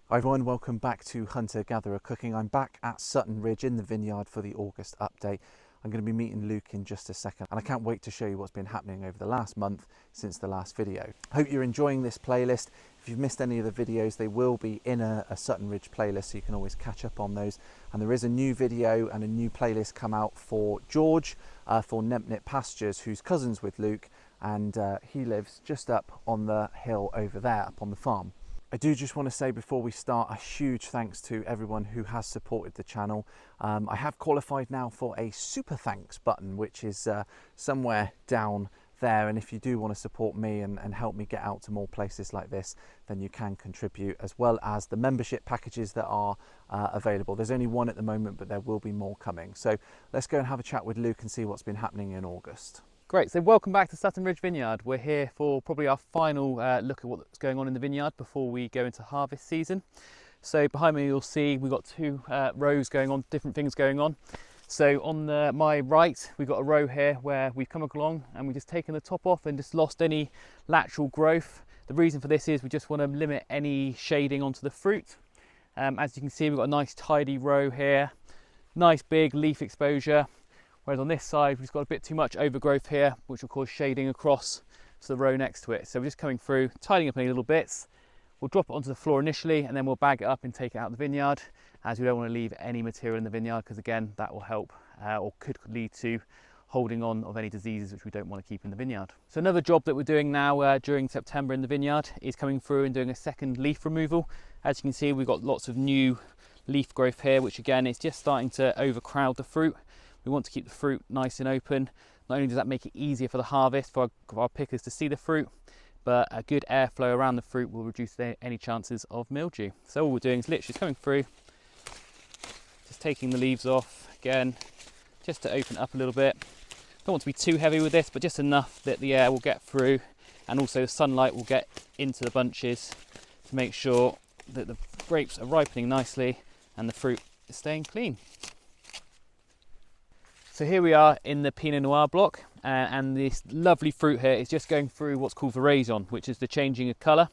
Hi everyone, welcome back to Hunter Gatherer Cooking. I'm back at Sutton Ridge in the Vineyard for the August update. I'm going to be meeting Luke in just a second and I can't wait to show you what's been happening over the last month since the last video. Hope you're enjoying this playlist. If you've missed any of the videos, they will be in a Sutton Ridge playlist, so you can always catch up on those. And there is a new video and a new playlist come out for George for Nempnip Pastures, who's cousins with Luke, and he lives just up on the hill over there, up on the farm. I do just want to say before we start a huge thanks to everyone who has supported the channel. I have qualified now for a super thanks button, which is somewhere down there, and if you do want to support me and help me get out to more places like this, then you can contribute, as well as the membership packages that are available. There's only one at the moment, but there will be more coming. So let's go and have a chat with Luke and see what's been happening in August. Great, so welcome back to Sutton Ridge Vineyard. We're here for probably our final look at what's going on in the vineyard before we go into harvest season. So behind me you'll see we've got two rows going on, different things going on. So on my right we've got a row here where we've come along and we've just taken the top off and just lost any lateral growth. The reason for this is we just want to limit any shading onto the fruit. As you can see, we've got a nice tidy row here, nice big leaf exposure. Whereas on this side, we've just got a bit too much overgrowth here, which will cause shading across to the row next to it. So we're just coming through, tidying up any little bits. We'll drop it onto the floor initially, and then we'll bag it up and take it out of the vineyard, as we don't want to leave any material in the vineyard, because again, that will help or could lead to holding on of any diseases which we don't want to keep in the vineyard. So another job that we're doing now during September in the vineyard is coming through and doing a second leaf removal. As you can see, we've got lots of new leaf growth here, which again is just starting to overcrowd the fruit. We want to keep the fruit nice and open. Not only does that make it easier for the harvest, for our pickers to see the fruit, but a good airflow around the fruit will reduce any chances of mildew. So all we're doing is literally coming through, just taking the leaves off again, just to open it up a little bit. Don't want to be too heavy with this, but just enough that the air will get through and also the sunlight will get into the bunches to make sure that the grapes are ripening nicely and the fruit is staying clean. So here we are in the Pinot Noir block, and this lovely fruit here is just going through what's called veraison, which is the changing of colour.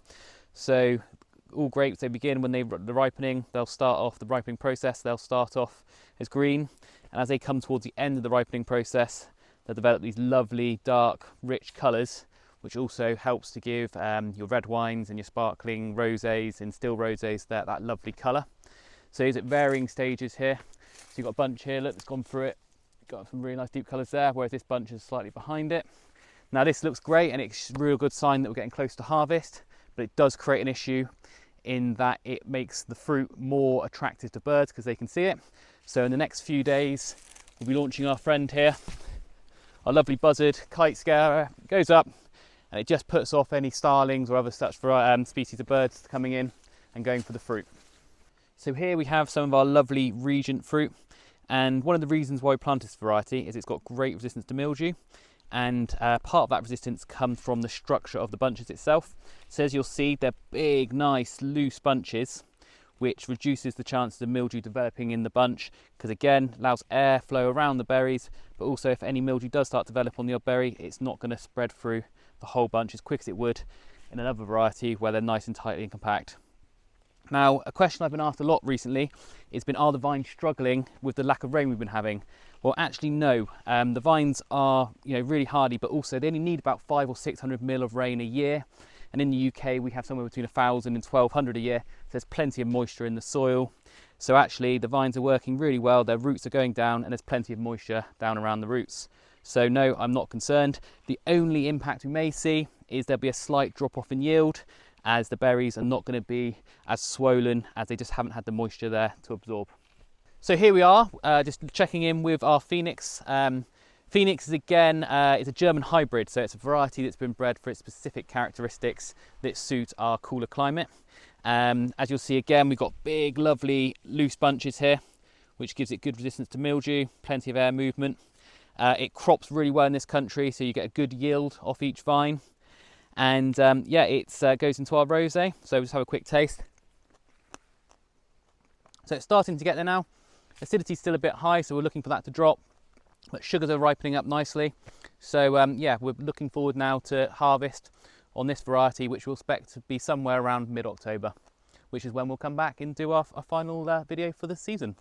So all grapes, they begin when the ripening, they'll start off the ripening process, they'll start off as green, and as they come towards the end of the ripening process, they'll develop these lovely, dark, rich colours, which also helps to give your red wines and your sparkling rosés and still rosés that lovely colour. So it's at varying stages here. So you've got a bunch here, look, that's gone through it. Got some really nice deep colours there, whereas this bunch is slightly behind it. Now this looks great and it's a real good sign that we're getting close to harvest, but it does create an issue in that it makes the fruit more attractive to birds because they can see it. So in the next few days we'll be launching our friend here, our lovely buzzard kite scarer. It goes up and it just puts off any starlings or other such species of birds coming in and going for the fruit. So here we have some of our lovely Regent Fruit. And one of the reasons why we planted this variety is it's got great resistance to mildew, and part of that resistance comes from the structure of the bunches itself. So as you'll see, they're big, nice, loose bunches, which reduces the chances of mildew developing in the bunch, because again, allows airflow around the berries, but also if any mildew does start to develop on the odd berry, it's not going to spread through the whole bunch as quick as it would in another variety where they're nice and tightly and compact. Now, a question I've been asked a lot recently has been, are the vines struggling with the lack of rain we've been having? Well, actually no. The vines are, really hardy, but also they only need about 500 or 600 mil of rain a year. And in the UK, we have somewhere between 1,000 and 1,200 a year. So there's plenty of moisture in the soil. So actually, the vines are working really well. Their roots are going down, and there's plenty of moisture down around the roots. So no, I'm not concerned. The only impact we may see is there'll be a slight drop off in yield, as the berries are not going to be as swollen as they just haven't had the moisture there to absorb. So here we are, just checking in with our Phoenix. Phoenix is again, it's a German hybrid, so it's a variety that's been bred for its specific characteristics that suit our cooler climate. As you'll see again, we've got big, lovely, loose bunches here, which gives it good resistance to mildew, plenty of air movement. It crops really well in this country, so you get a good yield off each vine. And yeah, it goes into our rosé, so we'll just have a quick taste. So it's starting to get there now. Acidity's still a bit high, so we're looking for that to drop, but sugars are ripening up nicely. So yeah, we're looking forward now to harvest on this variety, which we'll expect to be somewhere around mid-October. which is when we'll come back and do our final video for the season.